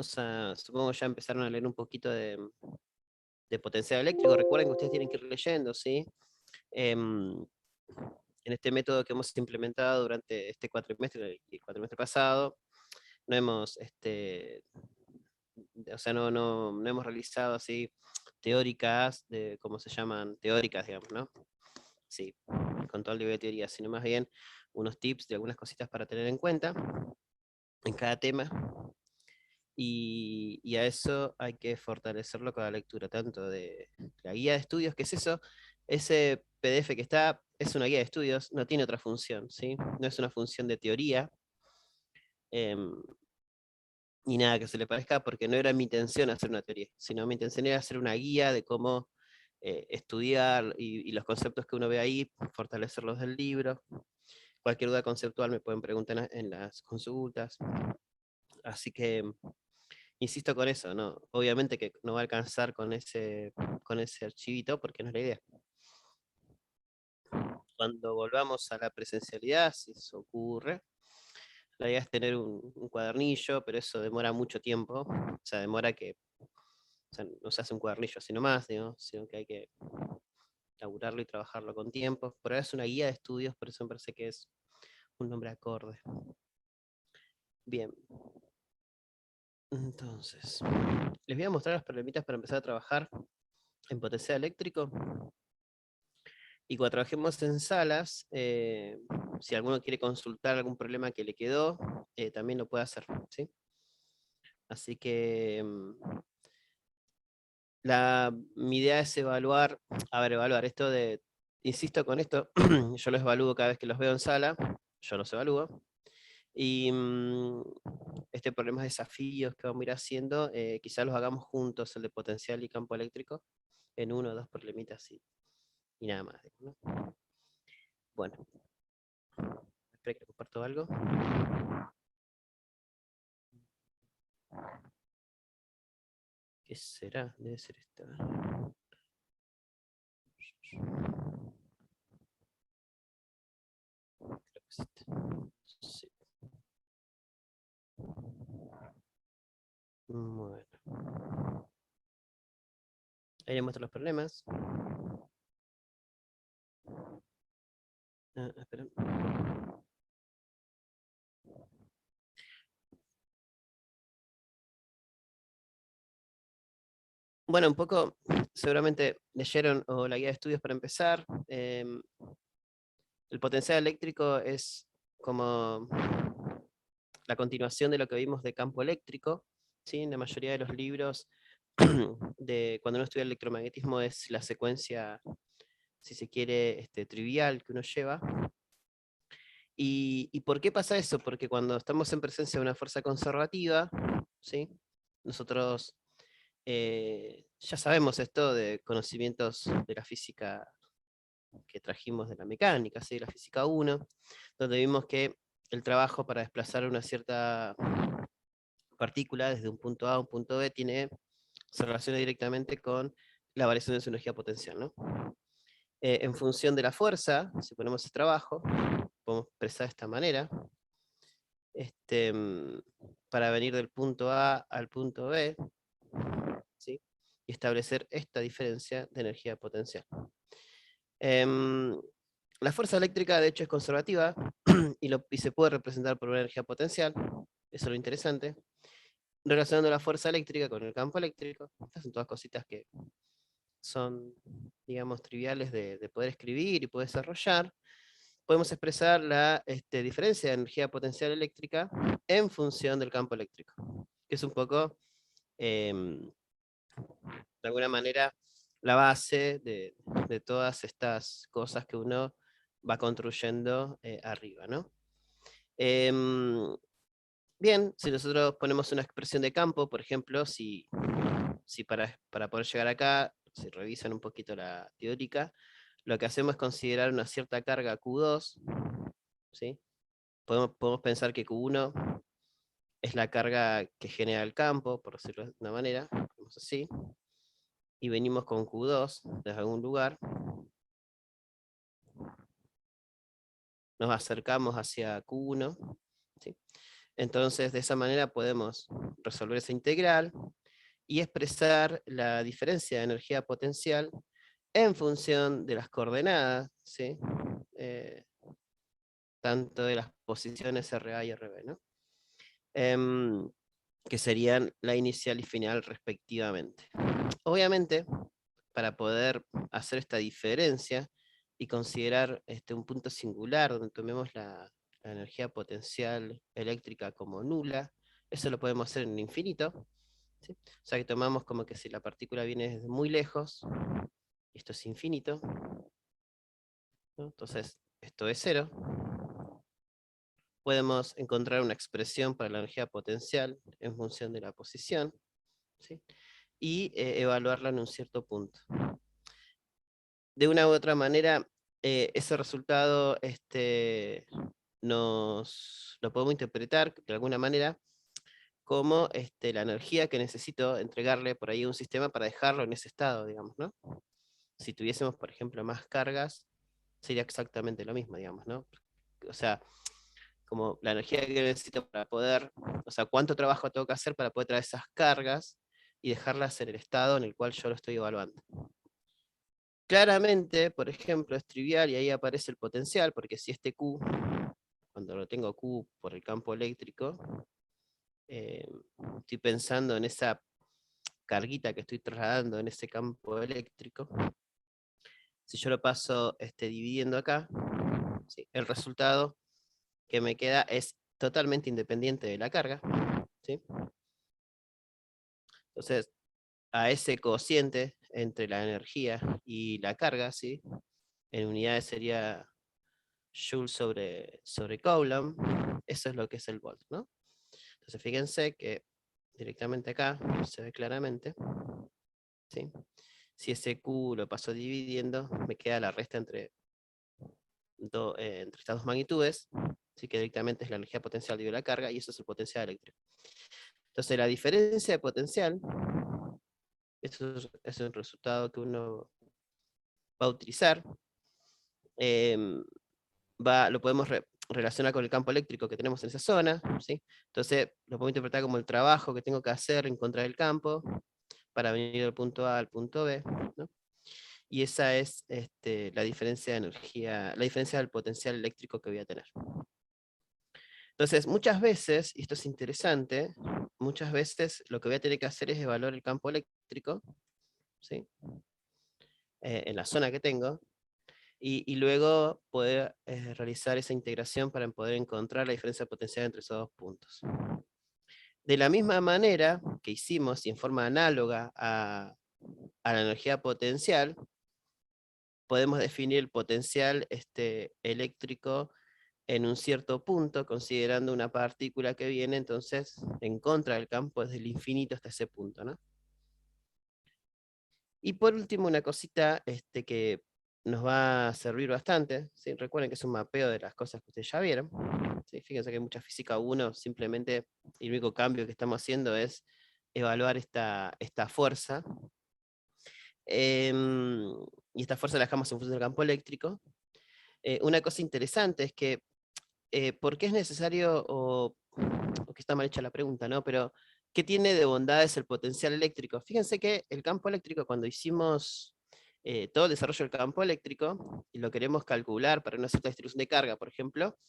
supongo ya empezaron a leer un poquito de potencial eléctrico. Recuerden que ustedes tienen que ir leyendo, ¿sí? En este método que hemos implementado durante este cuatrimestre y el cuatrimestre pasado, no hemos, o sea, no hemos realizado así teóricas, ¿cómo se llaman? Teóricas, digamos, ¿no? Sí, con todo el nivel de teoría, sino más bien unos tips de algunas cositas para tener en cuenta en cada tema. Y a eso hay que fortalecerlo con la lectura, tanto de la guía de estudios, que es eso, ese PDF que está, es una guía de estudios, no tiene otra función, ¿sí? No es una función de teoría, ni nada que se le parezca, porque no era mi intención hacer una teoría, sino mi intención era hacer una guía de cómo estudiar y los conceptos que uno ve ahí, fortalecerlos del libro. Cualquier duda conceptual me pueden preguntar en las consultas. Así que insisto con eso, ¿no? Obviamente que no va a alcanzar con ese archivito, porque no es la idea. Cuando volvamos a la presencialidad, si eso ocurre, la idea es tener un cuadernillo, pero eso demora mucho tiempo. O sea, demora que, o sea, no se hace un cuadernillo así nomás, ¿no? Sino que hay que laburarlo y trabajarlo con tiempo. Por ahora es una guía de estudios, por eso me parece que es un nombre acorde. Bien. Entonces, les voy a mostrar los problemitas para empezar a trabajar en potencial eléctrico. Y cuando trabajemos en salas, si alguno quiere consultar algún problema que le quedó, también lo puede hacer, ¿sí? Así que mi idea es evaluar, evaluar esto de, insisto con esto, yo los evalúo cada vez que los veo en sala, yo los evalúo, y este problema de desafíos que vamos a ir haciendo, quizás los hagamos juntos, el de potencial y campo eléctrico, en uno o dos problemitas y nada más, ¿no? Bueno, espera que comparto algo. ¿Qué será? Debe ser esta. Creo que es esta. Sí. Bueno. Ahí le muestro los problemas. Espera. Bueno, un poco, seguramente leyeron o la guía de estudios para empezar. El potencial eléctrico es como la continuación de lo que vimos de campo eléctrico, ¿sí? En la mayoría de los libros de cuando uno estudia electromagnetismo es la secuencia, si se quiere, trivial que uno lleva. ¿Y por qué pasa eso? Porque cuando estamos en presencia de una fuerza conservativa, ¿sí? Nosotros ya sabemos esto de conocimientos de la física que trajimos de la mecánica, ¿sí? La física 1, donde vimos que el trabajo para desplazar una cierta partícula desde un punto A a un punto B se relaciona directamente con la variación de su energía potencial, ¿no? En función de la fuerza, si ponemos el trabajo, podemos expresar de esta manera, para venir del punto A al punto B, ¿sí? Y establecer esta diferencia de energía potencial. La fuerza eléctrica, de hecho, es conservativa y se puede representar por una energía potencial, eso es lo interesante. Relacionando la fuerza eléctrica con el campo eléctrico, estas son todas cositas que son, digamos, triviales de poder escribir y poder desarrollar. Podemos expresar la diferencia de energía potencial eléctrica en función del campo eléctrico, que es un poco, de alguna manera, la base de todas estas cosas que uno va construyendo arriba, ¿no? Bien, si nosotros ponemos una expresión de campo, por ejemplo, si para poder llegar acá, si revisan un poquito la teórica, lo que hacemos es considerar una cierta carga Q2, ¿sí? Podemos pensar que Q1 es la carga que genera el campo, por decirlo de una manera, así, y venimos con Q2 desde algún lugar, nos acercamos hacia Q1, ¿sí? Entonces, de esa manera podemos resolver esa integral y expresar la diferencia de energía potencial en función de las coordenadas, ¿sí? Eh, tanto de las posiciones RA y RB, ¿no? Que serían la inicial y final respectivamente. Obviamente, para poder hacer esta diferencia y considerar un punto singular donde tomemos la energía potencial eléctrica como nula, eso lo podemos hacer en infinito, ¿sí? O sea que tomamos como que si la partícula viene desde muy lejos, esto es infinito, ¿no? Entonces esto es cero, podemos encontrar una expresión para la energía potencial en función de la posición, ¿sí? Y evaluarla en un cierto punto. De una u otra manera, ese resultado lo podemos interpretar de alguna manera como la energía que necesito entregarle por ahí a un sistema para dejarlo en ese estado, digamos, ¿no? Si tuviésemos, por ejemplo, más cargas, sería exactamente lo mismo, digamos, ¿no? O sea, como la energía que necesito para poder, o sea, cuánto trabajo tengo que hacer para poder traer esas cargas y dejarlas en el estado en el cual yo lo estoy evaluando. Claramente, por ejemplo, es trivial y ahí aparece el potencial, porque si este Q, cuando lo tengo Q por el campo eléctrico, estoy pensando en esa carguita que estoy trasladando en ese campo eléctrico. Si yo lo paso dividiendo acá, ¿sí? El resultado que me queda es totalmente independiente de la carga, ¿sí? Entonces, a ese cociente entre la energía y la carga, ¿sí? En unidades sería Joule sobre Coulomb, eso es lo que es el volt, ¿no? Entonces fíjense que directamente acá se ve claramente, ¿sí? Si ese Q lo paso dividiendo, me queda la resta entre estas dos magnitudes, ¿sí? Que directamente es la energía potencial dividido la carga, y eso es el potencial eléctrico. Entonces la diferencia de potencial, esto es el resultado que uno va a utilizar, lo podemos relacionar con el campo eléctrico que tenemos en esa zona, ¿sí? Entonces lo podemos interpretar como el trabajo que tengo que hacer en contra del campo para venir del punto A al punto B, ¿no? Y esa es la diferencia de energía, la diferencia del potencial eléctrico que voy a tener. Entonces, muchas veces, y esto es interesante, muchas veces lo que voy a tener que hacer es evaluar el campo eléctrico, ¿sí? En la zona que tengo, y luego poder realizar esa integración para poder encontrar la diferencia potencial entre esos dos puntos. De la misma manera que hicimos y en forma análoga a la energía potencial, podemos definir el potencial eléctrico en un cierto punto, considerando una partícula que viene entonces en contra del campo desde el infinito hasta ese punto, ¿no? Y por último, una cosita que nos va a servir bastante, ¿sí? Recuerden que es un mapeo de las cosas que ustedes ya vieron, ¿sí? Fíjense que hay mucha física 1, simplemente el único cambio que estamos haciendo es evaluar esta fuerza, y esta fuerza la dejamos en función del campo eléctrico. Una cosa interesante es que, ¿por qué es necesario, o que está mal hecha la pregunta, ¿no? Pero, ¿qué tiene de bondades el potencial eléctrico? Fíjense que el campo eléctrico, cuando hicimos todo el desarrollo del campo eléctrico, y lo queremos calcular para una cierta distribución de carga, por ejemplo,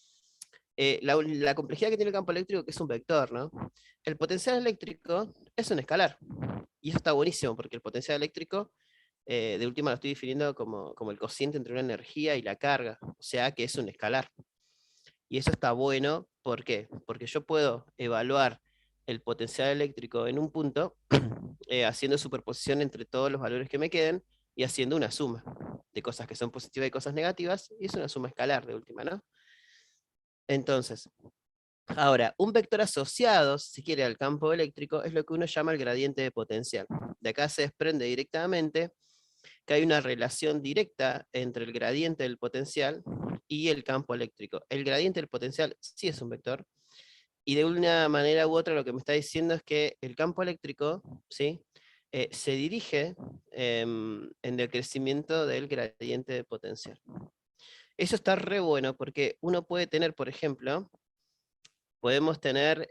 la complejidad que tiene el campo eléctrico, que es un vector, ¿no? El potencial eléctrico es un escalar, y eso está buenísimo, porque el potencial eléctrico, de última lo estoy definiendo como el cociente entre una energía y la carga, o sea que es un escalar. Y eso está bueno, ¿por qué? Porque yo puedo evaluar el potencial eléctrico en un punto, haciendo superposición entre todos los valores que me queden, y haciendo una suma de cosas que son positivas y cosas negativas, y es una suma escalar de última, ¿no? Entonces, ahora, un vector asociado, si quiere, al campo eléctrico, es lo que uno llama el gradiente de potencial. De acá se desprende directamente que hay una relación directa entre el gradiente del potencial y el campo eléctrico. El gradiente del potencial sí es un vector, y de una manera u otra lo que me está diciendo es que el campo eléctrico, ¿sí? Se dirige en el crecimiento del gradiente de potencial. Eso está re bueno porque uno puede tener, por ejemplo, podemos tener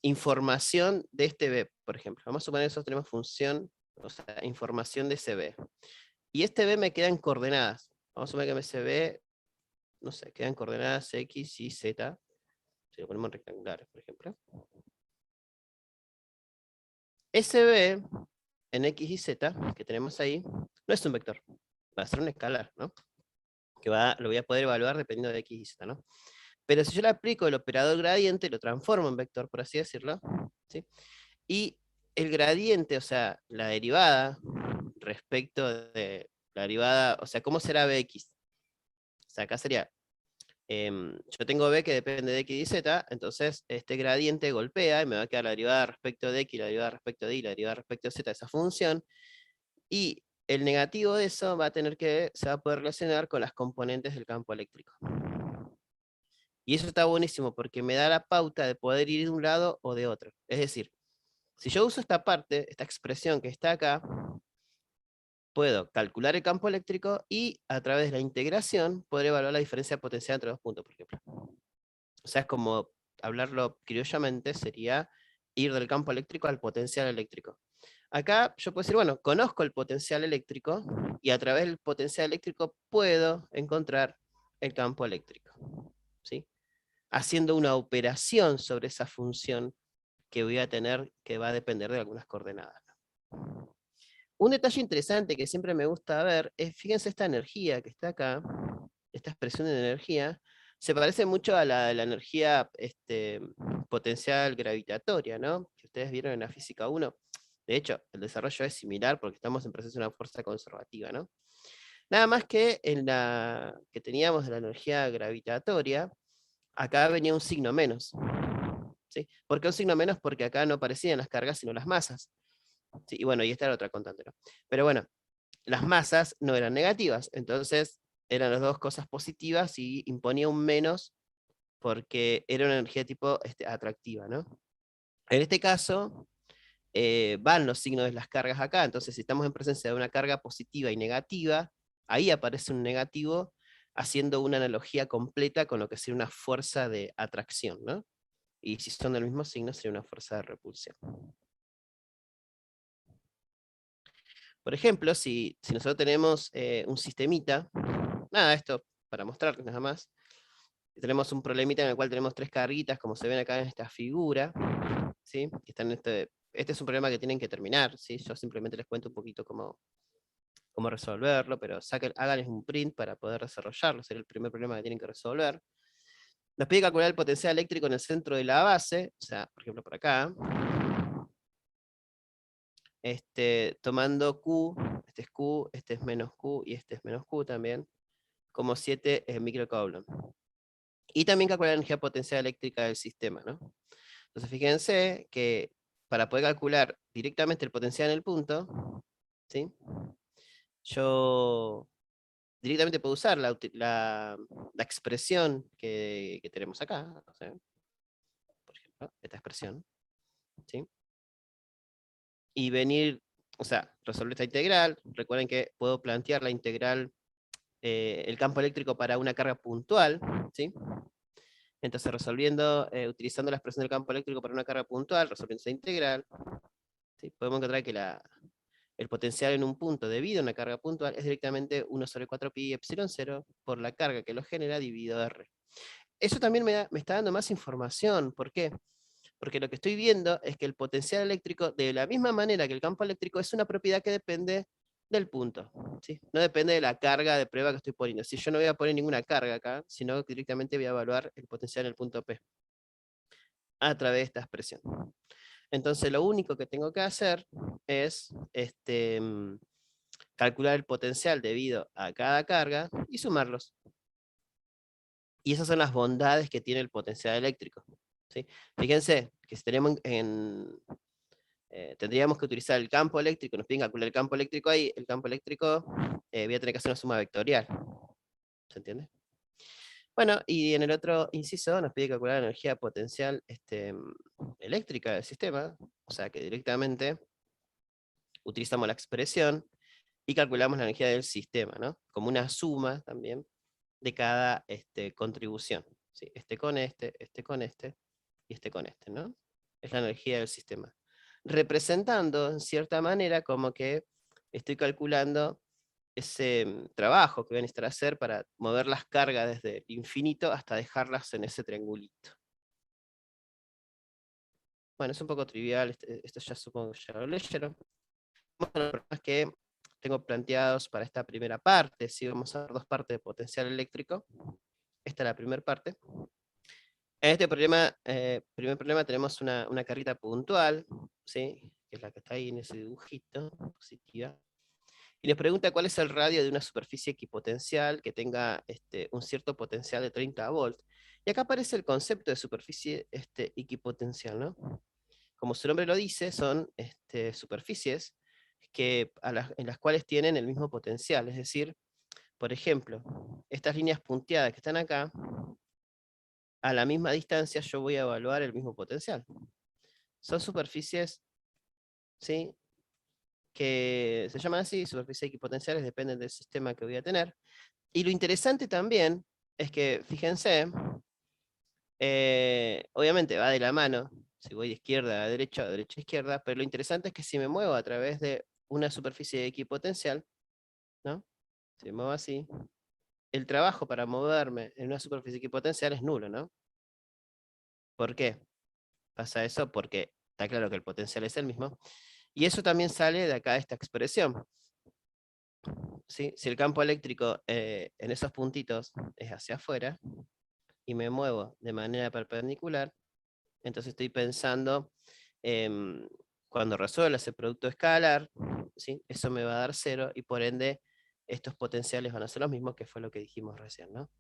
información de este B, por ejemplo. Vamos a suponer que nosotros tenemos función, o sea, información de ese B. Y este B me queda en coordenadas. Vamos a suponer que ese B, no sé, queda en coordenadas X y Z. Si lo ponemos en rectangulares, por ejemplo. Ese B en X y Z que tenemos ahí, no es un vector, va a ser un escalar, ¿no? Lo voy a poder evaluar dependiendo de X y Z, ¿no? Pero si yo le aplico el operador gradiente, lo transformo en vector, por así decirlo, ¿sí? Y el gradiente, o sea, la derivada respecto de la derivada, o sea, ¿cómo será Bx? O sea, acá sería, yo tengo B que depende de X y Z, entonces este gradiente golpea y me va a quedar la derivada respecto de X, la derivada respecto de Y, la derivada respecto de Z de esa función, y el negativo de eso se va a poder relacionar con las componentes del campo eléctrico. Y eso está buenísimo porque me da la pauta de poder ir de un lado o de otro. Es decir, si yo uso esta parte, esta expresión que está acá, puedo calcular el campo eléctrico y a través de la integración poder evaluar la diferencia de potencial entre dos puntos, por ejemplo. O sea, es como hablarlo criollamente, sería ir del campo eléctrico al potencial eléctrico. Acá yo puedo decir, bueno, conozco el potencial eléctrico y a través del potencial eléctrico puedo encontrar el campo eléctrico, ¿sí? Haciendo una operación sobre esa función que voy a tener, que va a depender de algunas coordenadas. Un detalle interesante que siempre me gusta ver es, fíjense esta energía que está acá, esta expresión de energía, se parece mucho a la de la energía potencial gravitatoria, ¿no? Que ustedes vieron en la física 1. De hecho, el desarrollo es similar porque estamos en proceso de una fuerza conservativa, ¿no? Nada más que en la que teníamos de la energía gravitatoria, acá venía un signo menos. ¿Sí? ¿Por qué un signo menos? Porque acá no aparecían las cargas, sino las masas. ¿Sí? Y bueno, y esta era otra constante, ¿no? Pero bueno, las masas no eran negativas, entonces eran las dos cosas positivas y imponía un menos porque era una energía tipo atractiva, ¿no? En este caso, van los signos de las cargas acá, entonces si estamos en presencia de una carga positiva y negativa, ahí aparece un negativo haciendo una analogía completa con lo que sería una fuerza de atracción, ¿no? Y si son del mismo signo, sería una fuerza de repulsión. Por ejemplo, si nosotros tenemos un sistemita, nada, esto para mostrarles nada más, tenemos un problemita en el cual tenemos tres carguitas, como se ven acá en esta figura, ¿sí? Que están este es un problema que tienen que terminar, ¿sí? Yo simplemente les cuento un poquito cómo resolverlo, pero háganles un print para poder desarrollarlo, sería el primer problema que tienen que resolver. Nos pide calcular el potencial eléctrico en el centro de la base, o sea, por ejemplo por acá, tomando Q, este es Q, este es menos Q y este es menos Q también, como 7 microcoulomb. Y también calcular la energía potencial eléctrica del sistema, ¿no? Entonces fíjense que para poder calcular directamente el potencial en el punto, ¿sí? Yo directamente puedo usar la expresión que tenemos acá, o sea, por ejemplo, esta expresión, ¿sí? Y venir, o sea, resolver esta integral. Recuerden que puedo plantear la integral, el campo eléctrico para una carga puntual, ¿sí? Entonces utilizando la expresión del campo eléctrico para una carga puntual, resolviendo esa integral, ¿sí? Podemos encontrar que el potencial en un punto debido a una carga puntual es directamente 1 sobre 4 pi epsilon 0 por la carga que lo genera dividido R. Eso también me está dando más información. ¿Por qué? Porque lo que estoy viendo es que el potencial eléctrico, de la misma manera que el campo eléctrico, es una propiedad que depende del punto, ¿sí? No depende de la carga de prueba que estoy poniendo. Si yo no voy a poner ninguna carga acá, sino que directamente voy a evaluar el potencial en el punto P a través de esta expresión. Entonces lo único que tengo que hacer es calcular el potencial debido a cada carga y sumarlos. Y esas son las bondades que tiene el potencial eléctrico, ¿sí? Fíjense que si tenemos tendríamos que utilizar el campo eléctrico, nos piden calcular el campo eléctrico ahí, el campo eléctrico voy a tener que hacer una suma vectorial. ¿Se entiende? Bueno, y en el otro inciso nos pide calcular la energía potencial eléctrica del sistema, o sea que directamente utilizamos la expresión y calculamos la energía del sistema, ¿no? Como una suma también de cada contribución. ¿Sí? Este con este con este. y este con este, ¿no? Es la energía del sistema. Representando, en cierta manera, como que estoy calculando ese trabajo que voy a necesitar hacer para mover las cargas desde el infinito hasta dejarlas en ese triangulito. Bueno, es un poco trivial, esto ya supongo que ya lo leyeron. Bueno, los problemas que tengo planteados para esta primera parte, si vamos a ver dos partes de potencial eléctrico, esta es la primera parte. En este primer problema tenemos una carrita puntual, ¿sí? Que es la que está ahí en ese dibujito, positiva. Y nos pregunta cuál es el radio de una superficie equipotencial que tenga un cierto potencial de 30 volts. Y acá aparece el concepto de superficie equipotencial, ¿no? Como su nombre lo dice, son superficies en las cuales tienen el mismo potencial. Es decir, por ejemplo, estas líneas punteadas que están acá, a la misma distancia yo voy a evaluar el mismo potencial. Son superficies, ¿sí?, que se llaman así, superficies equipotenciales, dependen del sistema que voy a tener. Y lo interesante también es que, fíjense, obviamente va de la mano, si voy de izquierda a derecha o de derecha a izquierda, pero lo interesante es que si me muevo a través de una superficie equipotencial, ¿no? Si me muevo así, el trabajo para moverme en una superficie equipotencial es nulo, ¿no? ¿Por qué pasa eso? Porque está claro que el potencial es el mismo. Y eso también sale de acá, esta expresión. ¿Sí? Si el campo eléctrico en esos puntitos es hacia afuera, y me muevo de manera perpendicular, entonces estoy pensando, cuando resuelva ese producto escalar, ¿sí?, eso me va a dar 0, y por ende estos potenciales van a ser los mismos, que fue lo que dijimos recién, ¿no?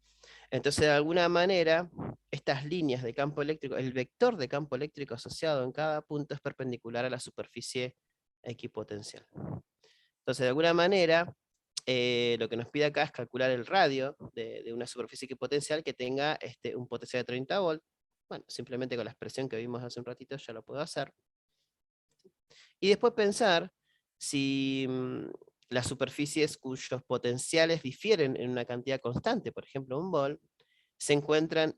Entonces, de alguna manera, estas líneas de campo eléctrico, el vector de campo eléctrico asociado en cada punto es perpendicular a la superficie equipotencial. Entonces, de alguna manera, lo que nos pide acá es calcular el radio de una superficie equipotencial que tenga un potencial de 30 volts. Bueno, simplemente con la expresión que vimos hace un ratito ya lo puedo hacer. Y después pensar si las superficies cuyos potenciales difieren en una cantidad constante, por ejemplo un volt, se encuentran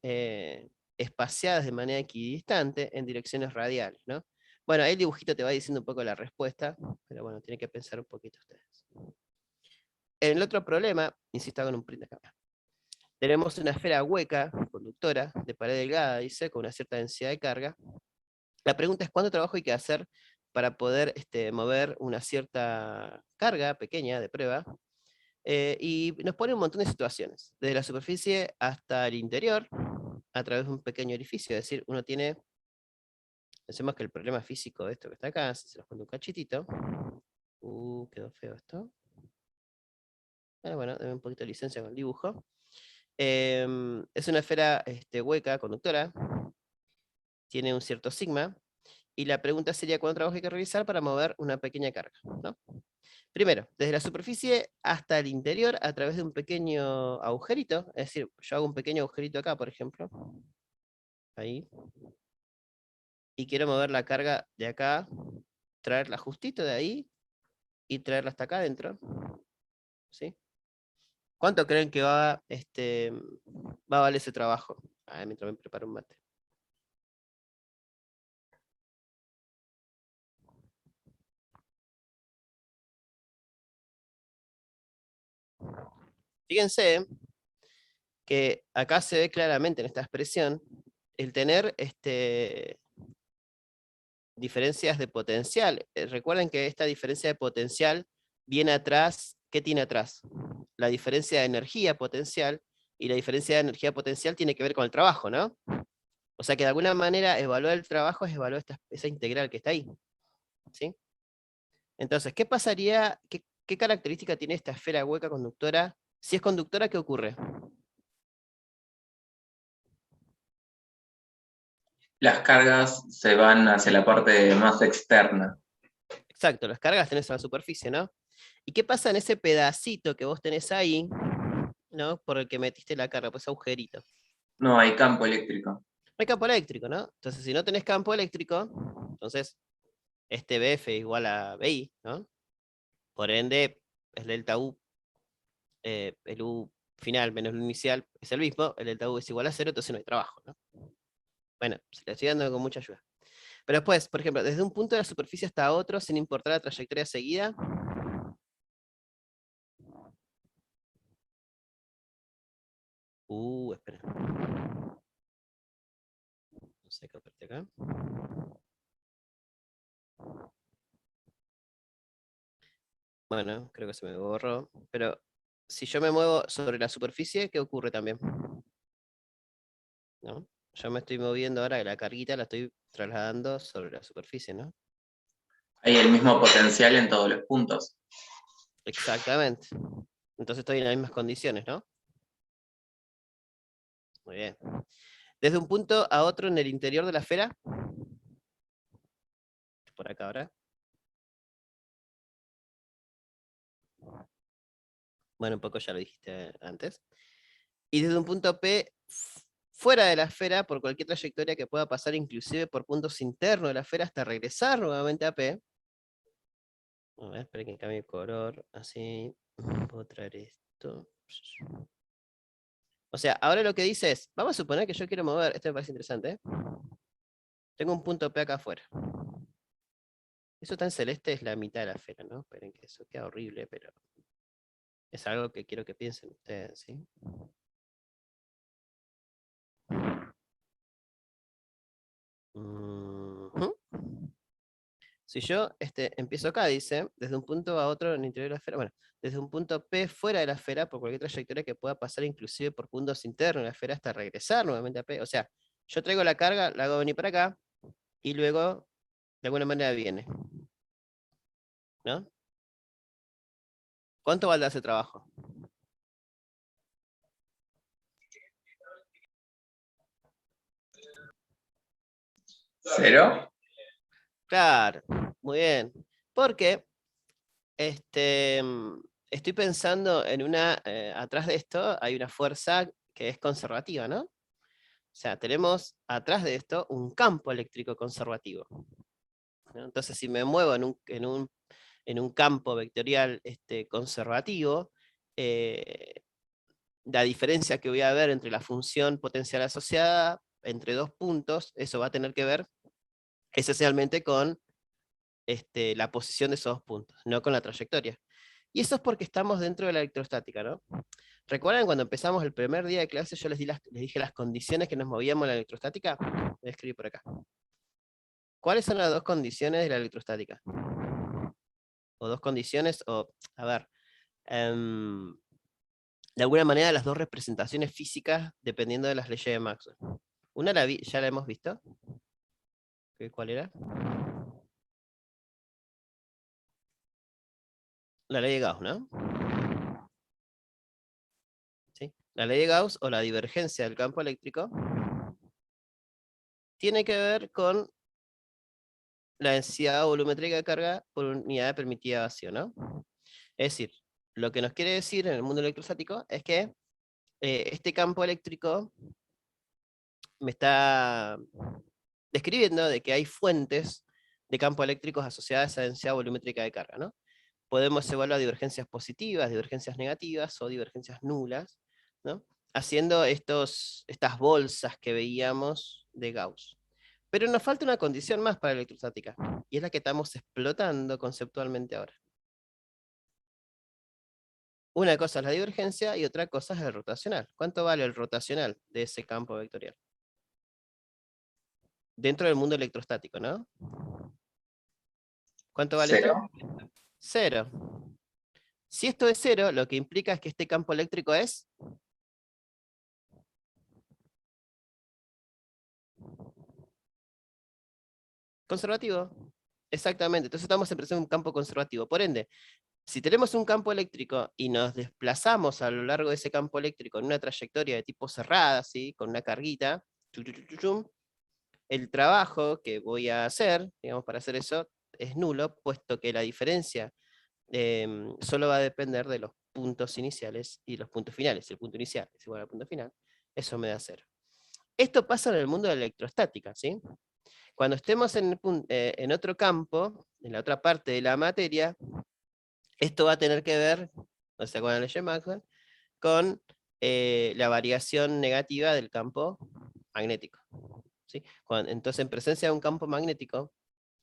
espaciadas de manera equidistante en direcciones radiales, ¿no? Bueno, ahí el dibujito te va diciendo un poco la respuesta, pero bueno, tiene que pensar un poquito ustedes. En el otro problema, insisto, hago en un print acá. Tenemos una esfera hueca, conductora, de pared delgada, dice, con una cierta densidad de carga. La pregunta es cuánto trabajo hay que hacer para poder mover una cierta carga pequeña de prueba. Y nos pone un montón de situaciones, desde la superficie hasta el interior, a través de un pequeño orificio. Es decir, uno tiene, pensemos que el problema físico de esto que está acá, si se los cuento un cachitito, quedó feo esto. Bueno, denme un poquito de licencia con el dibujo. Es una esfera hueca, conductora, tiene un cierto sigma, y la pregunta sería cuánto trabajo hay que realizar para mover una pequeña carga, ¿no? Primero, desde la superficie hasta el interior a través de un pequeño agujerito, es decir, yo hago un pequeño agujerito acá, por ejemplo, ahí, y quiero mover la carga de acá, traerla justito de ahí, y traerla hasta acá adentro, ¿sí? ¿Cuánto creen que va a valer ese trabajo? Mientras me preparo un mate. Fíjense que acá se ve claramente en esta expresión el tener diferencias de potencial. Recuerden que esta diferencia de potencial viene atrás, ¿qué tiene atrás? La diferencia de energía potencial, y la diferencia de energía potencial tiene que ver con el trabajo, ¿no? O sea que de alguna manera evaluar el trabajo es evaluar esa integral que está ahí, ¿sí? Entonces, ¿qué pasaría, qué característica tiene esta esfera hueca conductora? Si es conductora, ¿qué ocurre? Las cargas se van hacia la parte más externa. Exacto, las cargas tenés en la superficie, ¿no? ¿Y qué pasa en ese pedacito que vos tenés ahí, ¿no? Por el que metiste la carga, pues agujerito? No hay campo eléctrico. No hay campo eléctrico, ¿no? Entonces, si no tenés campo eléctrico, entonces este BF igual a BI, ¿no? Por ende, el delta U, el U final menos el inicial es el mismo, el delta U es igual a 0, entonces no hay trabajo, ¿no? Bueno, se le estoy dando con mucha ayuda. Pero después, por ejemplo, desde un punto de la superficie hasta otro, sin importar la trayectoria seguida. Espera. No sé qué aparte acá. Bueno, creo que se me borró. Pero si yo me muevo sobre la superficie, ¿qué ocurre también? ¿No? Yo me estoy moviendo ahora, la carguita la estoy trasladando sobre la superficie, ¿no? Hay el mismo potencial en todos los puntos. Exactamente. Entonces estoy en las mismas condiciones, ¿no? Muy bien. Desde un punto a otro en el interior de la esfera. Por acá ahora. Bueno, un poco ya lo dijiste antes. Y desde un punto P fuera de la esfera, por cualquier trayectoria que pueda pasar, inclusive por puntos internos de la esfera, hasta regresar nuevamente a P. A ver, espera que cambie el color. Así. Puedo traer esto. O sea, ahora lo que dice es, vamos a suponer que yo quiero mover, esto me parece interesante, ¿eh? Tengo un punto P acá afuera. Eso tan celeste es la mitad de la esfera, ¿no? Esperen que eso queda horrible, pero es algo que quiero que piensen ustedes, ¿sí? Ujú. Si yo empiezo acá, dice, desde un punto a otro en el interior de la esfera, bueno, desde un punto P fuera de la esfera, por cualquier trayectoria que pueda pasar inclusive por puntos internos de la esfera hasta regresar nuevamente a P. O sea, yo traigo la carga, la hago venir para acá, y luego, de alguna manera, viene, ¿no? ¿Cuánto vale ese trabajo? ¿Cero? Claro, muy bien. Porque estoy pensando en atrás de esto hay una fuerza que es conservativa, ¿no? O sea, tenemos atrás de esto un campo eléctrico conservativo, ¿no? Entonces, si me muevo en un campo vectorial conservativo, eh, la diferencia que voy a ver entre la función potencial asociada entre dos puntos, eso va a tener que ver esencialmente con la posición de esos dos puntos, no con la trayectoria. Y eso es porque estamos dentro de la electrostática, ¿no? ¿Recuerdan cuando empezamos el primer día de clase yo les dije las condiciones que nos movíamos en la electrostática? Voy a escribir por acá. ¿Cuáles son las dos condiciones de la electrostática? O dos condiciones, a ver, de alguna manera las dos representaciones físicas dependiendo de las leyes de Maxwell. Una ya la hemos visto. ¿Cuál era? La ley de Gauss, ¿no? ¿Sí? La ley de Gauss o la divergencia del campo eléctrico tiene que ver con la densidad volumétrica de carga por unidad de permitida vacío, ¿no? Es decir, lo que nos quiere decir en el mundo electrostático es que este campo eléctrico me está describiendo de que hay fuentes de campos eléctricos asociadas a esa densidad volumétrica de carga, ¿no? Podemos evaluar divergencias positivas, divergencias negativas o divergencias nulas, ¿no? Haciendo estas bolsas que veíamos de Gauss. Pero nos falta una condición más para la electrostática, y es la que estamos explotando conceptualmente ahora. Una cosa es la divergencia y otra cosa es el rotacional. ¿Cuánto vale el rotacional de ese campo vectorial? Dentro del mundo electrostático, ¿no? ¿Cuánto vale esto? ¿Cero? Cero. Si esto es cero, lo que implica es que este campo eléctrico es conservativo. Exactamente. Entonces estamos en presencia de un campo conservativo. Por ende, si tenemos un campo eléctrico y nos desplazamos a lo largo de ese campo eléctrico en una trayectoria de tipo cerrada, ¿sí? Con una carguita, el trabajo que voy a hacer, digamos, para hacer eso, es nulo, puesto que la diferencia solo va a depender de los puntos iniciales y los puntos finales. Si el punto inicial es igual al punto final, eso me da cero. Esto pasa en el mundo de la electrostática, ¿sí? Cuando estemos en otro campo, en la otra parte de la materia, esto va a tener que ver, no sé cuál es la ley de Maxwell, con la variación negativa del campo magnético. ¿sí? Entonces, en presencia de un campo magnético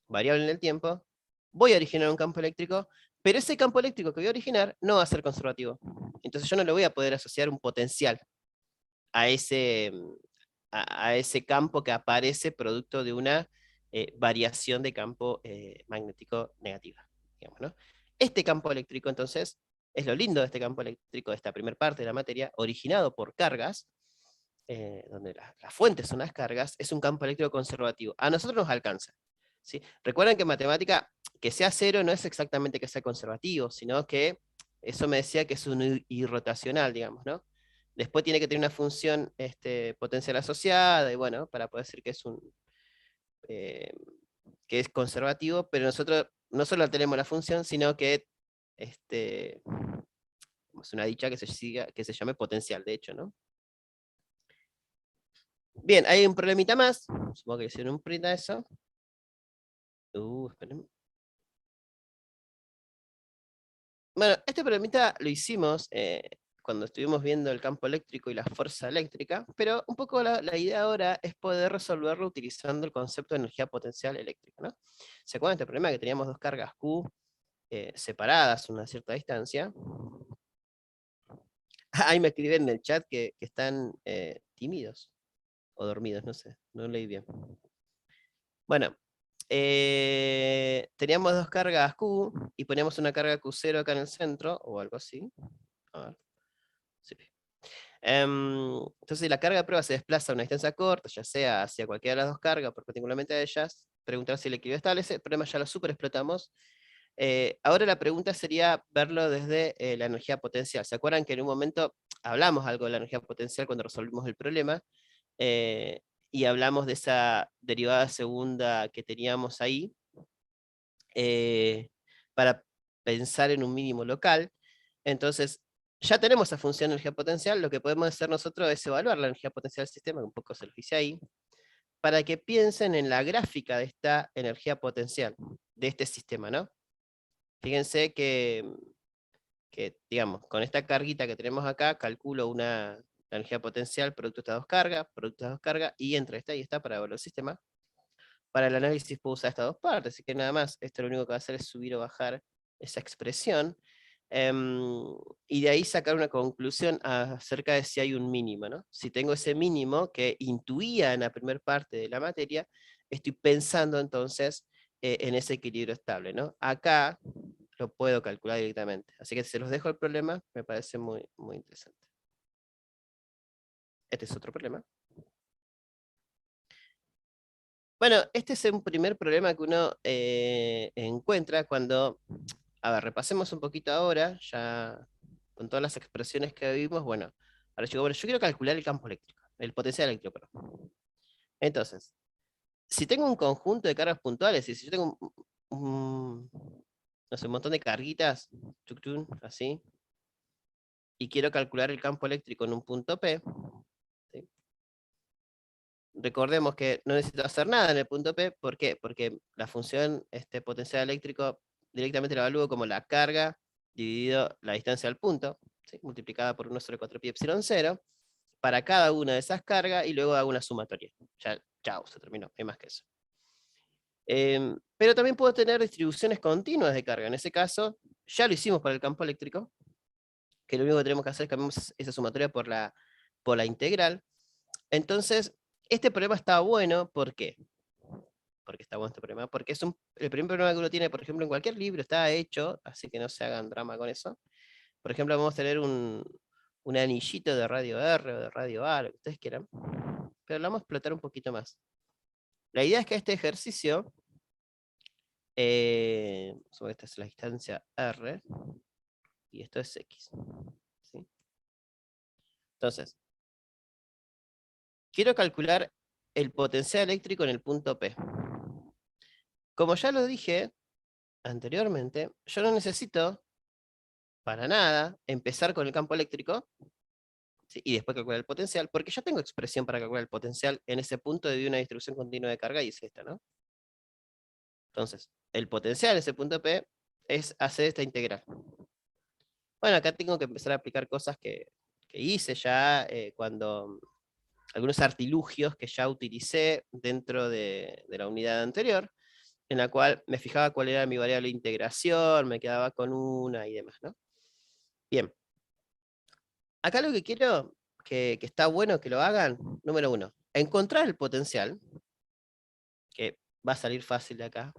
variable en el tiempo, voy a originar un campo eléctrico, pero ese campo eléctrico que voy a originar no va a ser conservativo. Entonces yo no le voy a poder asociar un potencial a ese campo que aparece producto de una variación de campo magnético negativa, digamos, ¿no? Este campo eléctrico, entonces, es lo lindo de este campo eléctrico, de esta primera parte de la materia, originado por cargas, donde las fuentes son las cargas, es un campo eléctrico conservativo. A nosotros nos alcanza. ¿Sí? Recuerden que en matemática, que sea cero no es exactamente que sea conservativo, sino que eso me decía que es un irrotacional, digamos, ¿no? Después tiene que tener una función potencial asociada, y bueno, para poder decir eh, que es conservativo, pero nosotros no solo tenemos la función, sino que este, es una dicha que se llame potencial, de hecho, ¿no? Bien, hay un problemita más. Supongo que hicieron un print a eso. Esperen. Bueno, este problemita lo hicimos cuando estuvimos viendo el campo eléctrico y la fuerza eléctrica, pero un poco la idea ahora es poder resolverlo utilizando el concepto de energía potencial eléctrica, ¿no? ¿Se acuerdan de este problema que teníamos dos cargas Q separadas a una cierta distancia? Ahí me escriben en el chat que están tímidos o dormidos, no sé, no leí bien. Bueno, teníamos dos cargas Q y poníamos una carga Q0 acá en el centro, o algo así. A ver. Sí. Entonces, si la carga de prueba se desplaza a una distancia corta, ya sea hacia cualquiera de las dos cargas, perpendicularmente a ellas, preguntar si el equilibrio establece, el problema ya lo super explotamos. Ahora la pregunta sería verlo desde la energía potencial. ¿Se acuerdan que en un momento hablamos algo de la energía potencial cuando resolvimos el problema? Y hablamos de esa derivada segunda que teníamos ahí, para pensar en un mínimo local. Entonces, ya tenemos esa función de energía potencial, lo que podemos hacer nosotros es evaluar la energía potencial del sistema, que un poco se lo hice ahí, para que piensen en la gráfica de esta energía potencial, de este sistema, ¿no? Fíjense que digamos, con esta carguita que tenemos acá, calculo la energía potencial producto de estas dos cargas, y entre esta y esta para evaluar el sistema. Para el análisis puedo usar estas dos partes, así que nada más, esto lo único que va a hacer es subir o bajar esa expresión, y de ahí sacar una conclusión acerca de si hay un mínimo, ¿no? Si tengo ese mínimo que intuía en la primera parte de la materia, estoy pensando entonces en ese equilibrio estable, ¿no? Acá lo puedo calcular directamente, así que si se los dejo el problema, me parece muy, muy interesante. Este es otro problema. Bueno, este es un primer problema que uno encuentra cuando, a ver, repasemos un poquito ahora, ya con todas las expresiones que vimos, bueno, ahora yo quiero calcular el campo eléctrico, el potencial eléctrico, perdón. Entonces, si tengo un conjunto de cargas puntuales, y si yo tengo no sé, un montón de carguitas, así, y quiero calcular el campo eléctrico en un punto P, ¿sí? Recordemos que no necesito hacer nada en el punto P. ¿Por qué? Porque la función potencial eléctrico directamente la evalúo como la carga dividido la distancia al punto, ¿sí? Multiplicada por 1 sobre 4 pi epsilon 0, para cada una de esas cargas, y luego hago una sumatoria. Ya, chao, se terminó, no hay más que eso. Pero también puedo tener distribuciones continuas de carga. En ese caso, ya lo hicimos para el campo eléctrico, que lo único que tenemos que hacer es cambiar esa sumatoria por la integral. Entonces, este problema está bueno, ¿por qué? Porque está bueno este problema, porque es el primer problema que uno tiene, por ejemplo, en cualquier libro, está hecho, así que no se hagan drama con eso. Por ejemplo, vamos a tener un anillito de radio R o de radio A, lo que ustedes quieran, pero lo vamos a explotar un poquito más. La idea es que este ejercicio, esta es la distancia R, y esto es X. ¿Sí? Entonces, quiero calcular el potencial eléctrico en el punto P. Como ya lo dije anteriormente, yo no necesito para nada empezar con el campo eléctrico, ¿sí? Y después calcular el potencial, porque ya tengo expresión para calcular el potencial en ese punto de una distribución continua de carga, y es esta, ¿no? Entonces, el potencial en ese punto P es hacer esta integral. Bueno, acá tengo que empezar a aplicar cosas que hice ya cuando algunos artilugios que ya utilicé dentro de la unidad anterior, en la cual me fijaba cuál era mi variable de integración, me quedaba con una y demás, ¿no? Bien. Acá lo que quiero, que está bueno que lo hagan, número 1, encontrar el potencial, que va a salir fácil de acá,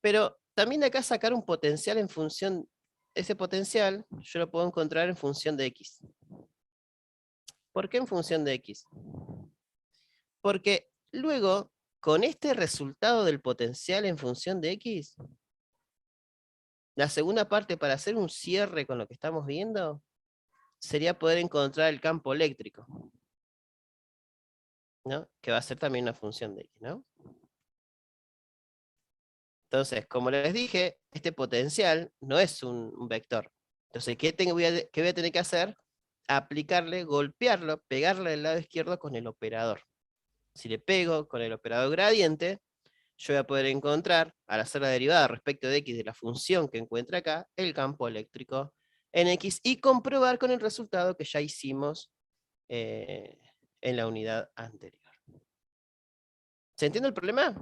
pero también de acá sacar un potencial en función, ese potencial yo lo puedo encontrar en función de X. ¿Por qué en función de X? Porque luego, con este resultado del potencial en función de X, la segunda parte para hacer un cierre con lo que estamos viendo, sería poder encontrar el campo eléctrico, ¿no? Que va a ser también una función de X, ¿no? Entonces, como les dije, este potencial no es un vector. Entonces, ¿qué voy a tener que hacer? Aplicarle, golpearlo, pegarle del lado izquierdo con el operador. Si le pego con el operador gradiente, yo voy a poder encontrar, al hacer la derivada respecto de X de la función que encuentra acá, el campo eléctrico en X y comprobar con el resultado que ya hicimos eh, en la unidad anterior. ¿Se entiende el problema?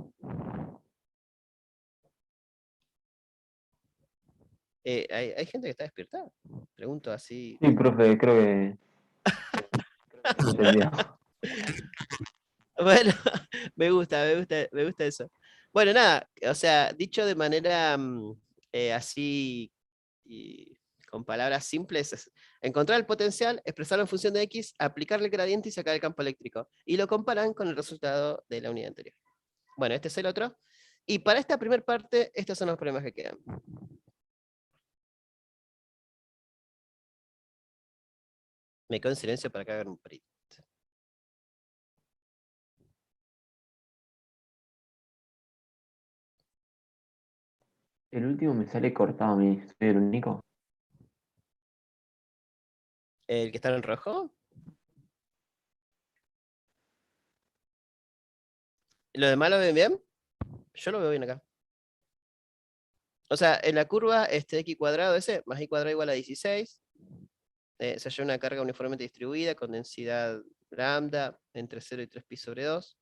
¿Hay gente que está despierta? Pregunto así. Sí, profe, creo que entendió. Bueno, me gusta eso. Bueno, nada, o sea, dicho de manera así y con palabras simples, es encontrar el potencial, expresarlo en función de X, aplicarle el gradiente y sacar el campo eléctrico. Y lo comparan con el resultado de la unidad anterior. Bueno, este es el otro. Y para esta primera parte, estos son los problemas que quedan. Me quedo en silencio para que hagan un print. El último me sale cortado a mí. ¿Soy el único? ¿El que está en rojo? ¿Lo demás lo ven bien? Yo lo veo bien acá. O sea, en la curva, este x cuadrado ese, más y cuadrado igual a 16, se halla una carga uniformemente distribuida con densidad lambda entre 0 y 3 pi sobre 2.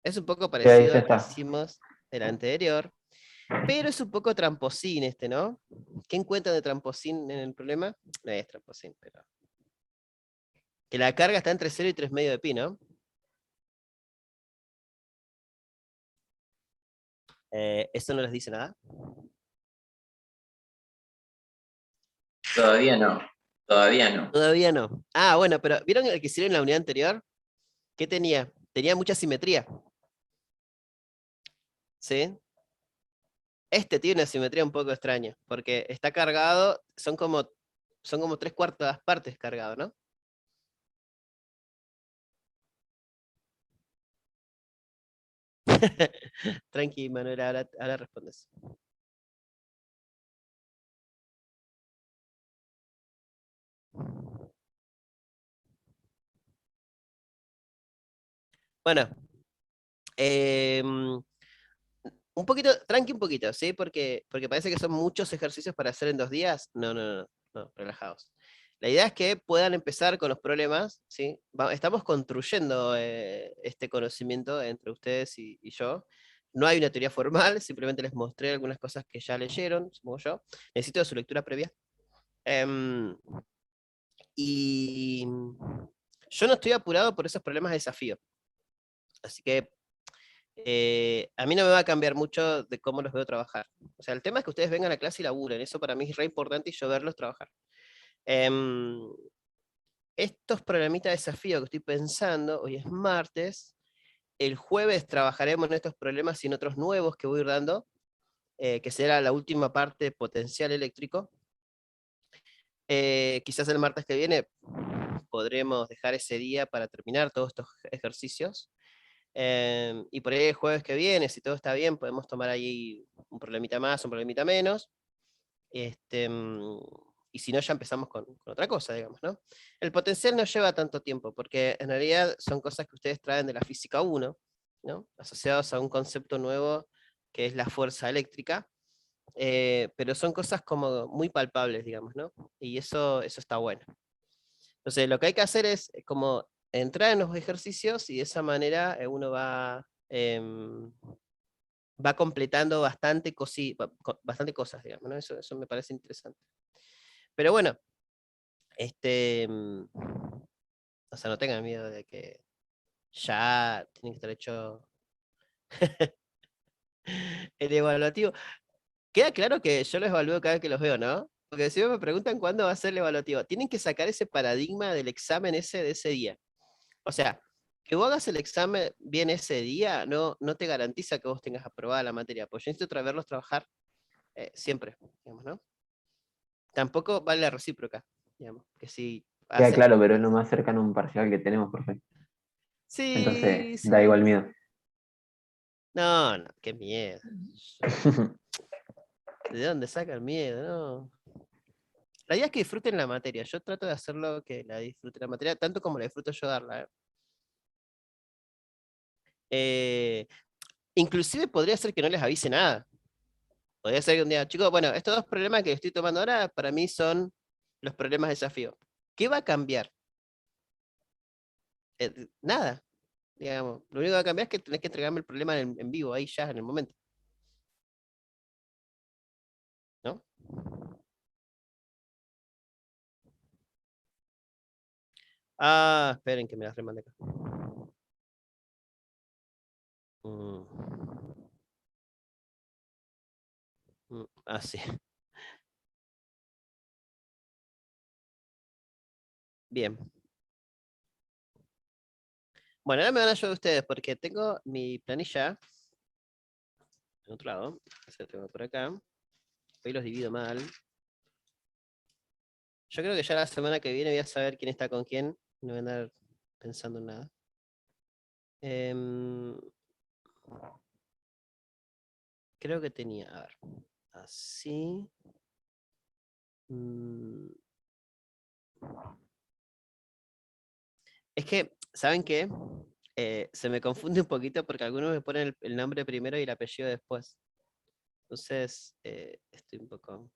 Es un poco Sí, ahí parecido ya a lo que está. hicimos el anterior, pero es un poco tramposín este, ¿no? ¿Qué encuentran de tramposín en el problema? No es tramposín, pero... Que la carga está entre 0 y 3 medio de pi, ¿no? ¿Eso no les dice nada? Todavía no, todavía no. Todavía no. Ah, bueno, pero ¿vieron el que hicieron en la unidad anterior? ¿Qué tenía? Tenía mucha simetría. ¿Sí? Este tiene una simetría un poco extraña, porque está cargado, son como 3/4 partes cargado, ¿no? Tranqui, Manuel, ahora respondes. Bueno, un poquito, tranqui un poquito, ¿sí? Porque parece que son muchos ejercicios para hacer en 2 días. No, relajados. La idea es que puedan empezar con los problemas, ¿sí? Estamos construyendo este conocimiento entre ustedes y yo. No hay una teoría formal, simplemente les mostré algunas cosas que ya leyeron, supongo yo. Necesito su lectura previa. Em, y yo no estoy apurado por esos problemas de desafío. Así que a mí no me va a cambiar mucho de cómo los veo trabajar. O sea, el tema es que ustedes vengan a clase y laburen. Eso para mí es re importante y yo verlos trabajar. Em, estos problemitas de desafío que estoy pensando, hoy es martes, el jueves trabajaremos en estos problemas y en otros nuevos que voy a ir dando, que será la última parte potencial eléctrico. Quizás el martes que viene podremos dejar ese día para terminar todos estos ejercicios. Y por ahí el jueves que viene, si todo está bien, podemos tomar ahí un problemita más, un problemita menos. Y si no, ya empezamos con otra cosa, digamos, ¿no? El potencial no lleva tanto tiempo, porque en realidad son cosas que ustedes traen de la física 1, ¿no? Asociados a un concepto nuevo que es la fuerza eléctrica, pero son cosas como muy palpables, digamos, ¿no? Y eso está bueno. Entonces, lo que hay que hacer es como entrar en los ejercicios y de esa manera uno va, va completando bastante, bastante cosas, digamos, ¿no? Eso me parece interesante. Pero bueno, o sea, no tengan miedo de que ya tiene que estar hecho el evaluativo. Queda claro que yo los evalúo cada vez que los veo, ¿no? Porque si me preguntan cuándo va a ser el evaluativo, tienen que sacar ese paradigma del examen ese de ese día. O sea, que vos hagas el examen bien ese día no te garantiza que vos tengas aprobada la materia, pues yo necesito verlos trabajar siempre, digamos, ¿no? Tampoco vale la recíproca, digamos, que si Queda haces... claro, pero es lo más cercano a un parcial que tenemos, profe. Sí, Entonces, da sí. igual miedo. No, no, qué miedo. ¿De dónde saca el miedo? No. La idea es que disfruten la materia. Yo trato de hacerlo que la disfruten la materia, tanto como la disfruto yo darla. Eh, inclusive podría ser que no les avise nada. Podría ser que un día, chicos, bueno, estos dos problemas que estoy tomando ahora para mí son los problemas de desafío. ¿Qué va a cambiar? Nada, digamos. Lo único que va a cambiar es que tenés que entregarme el problema en vivo, ahí ya, en el momento. ¿No? Ah, esperen que me las remande acá. Mm. Ah, sí. Bien. Bueno, ahora me van a ayudar ustedes porque tengo mi planilla en otro lado. Se tengo por acá. Hoy los divido mal. Yo creo que ya la semana que viene voy a saber quién está con quién. No voy a andar pensando en nada. Em, creo que tenía, a ver, así. Mm, es que, ¿saben qué? Se me confunde un poquito porque algunos me ponen el nombre primero y el apellido después. Entonces, estoy un poco...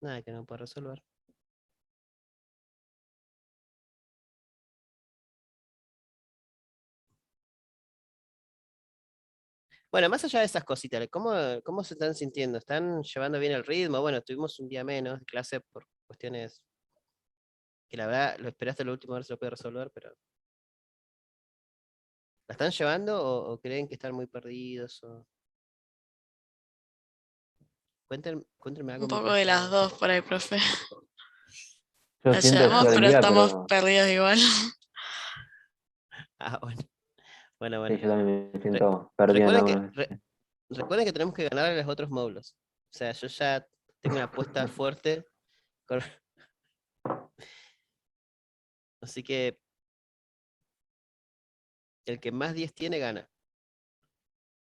Nada que no puedo resolver. Bueno, más allá de esas cositas, ¿cómo se están sintiendo? ¿Están llevando bien el ritmo? Bueno, tuvimos un día menos de clase por cuestiones que la verdad lo esperaste lo último a ver si lo puede resolver, pero ¿la están llevando o creen que están muy perdidos? Cuéntenme Un algo poco mientras de las yo... dos por ahí, profe. Yo La siento que llevamos, estoy al pero día, estamos pero perdidos igual. Ah, bueno, bueno, sí, bueno. yo también me Re- siento perdido en recuerden que, algunos. recuerden que tenemos que ganar a los otros módulos. O sea, yo ya tengo una apuesta fuerte. con- Así que el que más 10 tiene gana.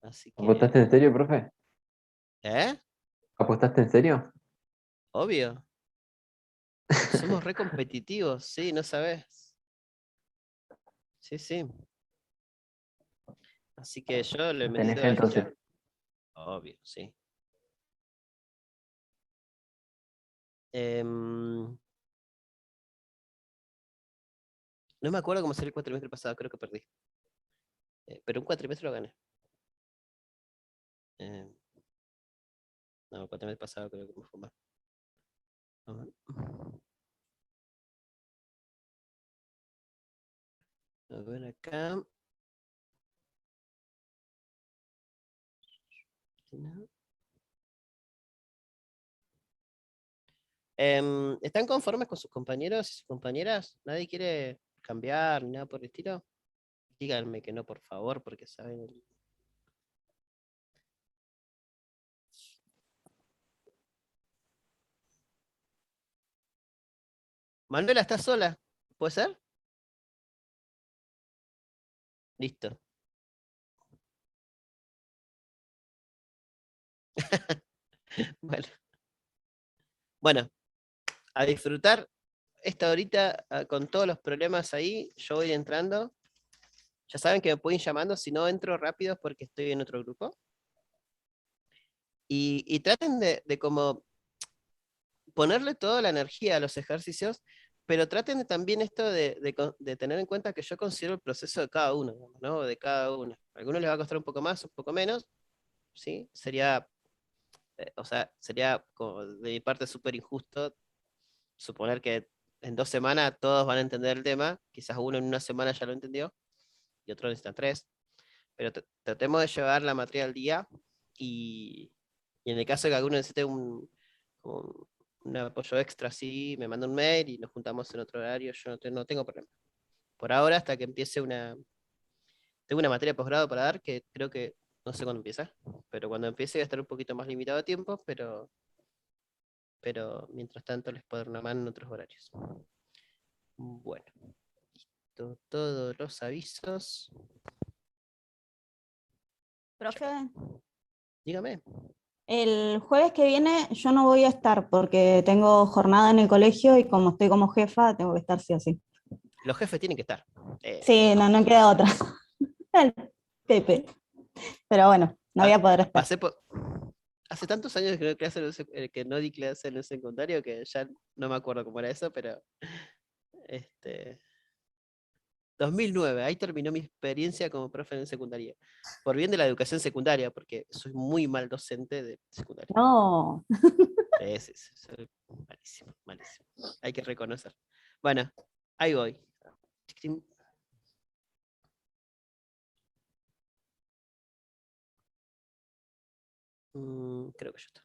Así que... ¿Apostaste en serio, profe? ¿Eh? ¿Apostaste en serio? Obvio. Somos re competitivos, sí, no sabes. Sí, sí. Así que yo le metí ¿Tenés toda fe la ficha. entonces? Obvio, sí. Em, no me acuerdo cómo salió el cuatrimestre pasado, creo que perdí. Pero un cuatrimestre lo gané. Em, no, el cuatrimestre pasado creo que me fue mal. A ver. A ver acá. No. ¿Están conformes con sus compañeros y sus compañeras? ¿Nadie quiere cambiar ni nada por el estilo? Díganme que no, por favor, porque saben. Manuela, ¿estás sola? ¿Puede ser? Listo. Bueno, bueno, a disfrutar esta horita con todos los problemas ahí. Yo voy entrando. Ya saben que me pueden ir llamando, si no entro rápido porque estoy en otro grupo. Y traten de como ponerle toda la energía a los ejercicios, pero traten también esto de tener en cuenta que yo considero el proceso de cada uno, digamos, ¿no? De cada uno. A algunos les va a costar un poco más, un poco menos, ¿sí? Sería, o sea, sería como de mi parte súper injusto suponer que en 2 semanas todos van a entender el tema, quizás uno en una semana ya lo entendió, y otro necesita 3, pero tratemos de llevar la materia al día, y en el caso de que alguno necesite como un apoyo extra, sí, me manda un mail y nos juntamos en otro horario, yo no tengo problema. Por ahora, hasta que empiece tengo una materia de posgrado para dar, que creo que, no sé cuándo empieza, pero cuando empiece voy a estar un poquito más limitado de tiempo, pero mientras tanto les puedo dar una mano en otros horarios. Bueno, listo, todos los avisos. Profe, Dígame. el jueves que viene yo no voy a estar porque tengo jornada en el colegio y como estoy como jefa, tengo que estar sí o sí. Los jefes tienen que estar. Sí, no queda otra. El Pepe. Pero bueno, no voy a poder estar. Pasé por... Hace tantos años que no, que no di clase en el secundario que ya no me acuerdo cómo era eso, pero 2009, ahí terminó mi experiencia como profe en secundaria. Por bien de la educación secundaria, porque soy muy mal docente de secundaria. No. Sí, soy malísimo, malísimo. Hay que reconocer. Bueno, ahí voy. Creo que ya está.